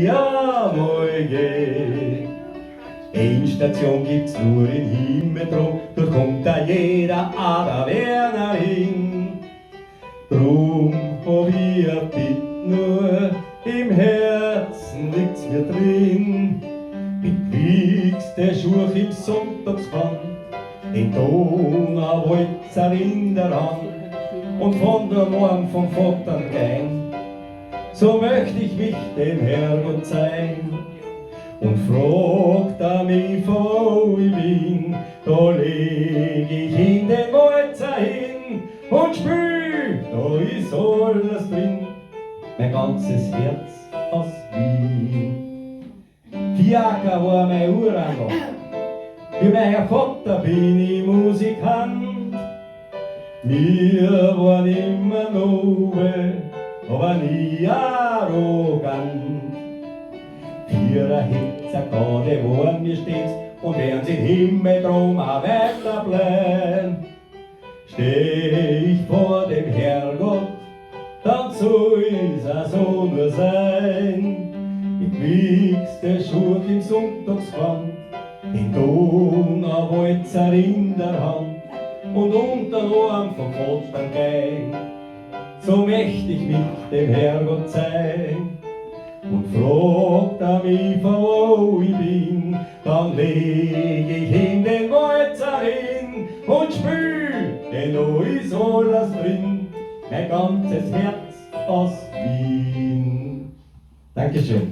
Ja, morgen. Endstation gibt's nur in Himmeltraum, dort kommt da jeder Ader Wernerin. Drum hab ich ein Bitt nur, im Herzen liegt's mir drin. Bekriegst der Schurch im Sonntagsband, den Donauwalzer in der Hand und von der Morgen vom Vater gehen. So möcht ich mich dem Herrgott zeigen und fragt er mich, wo ich bin. Da leg ich in den Walzer hin und spür, da ist alles drin, mein ganzes Herz aus Wien. Fiaker war mein Urangel, für meinen Vater bin ich Musikant. Wir waren immer Nobe, aber nie arrogant. Vierer Hitzer gerade waren wir stets und werden sie im Himmel drum auch weiter bleiben. Steh ich vor dem Herrgott, dann soll es so nur sein. Ich krieg's der Schurch im Sonntagsband, den Donauwalzer in der Hand und unter Arm vom Vater gehen. So möcht ich mich dem Herrgott zeigen und fragt er mich, wo ich bin, dann leg ich in den Walzer hin und spür, denn da ist alles drin, mein ganzes Herz aus Wien. Dankeschön.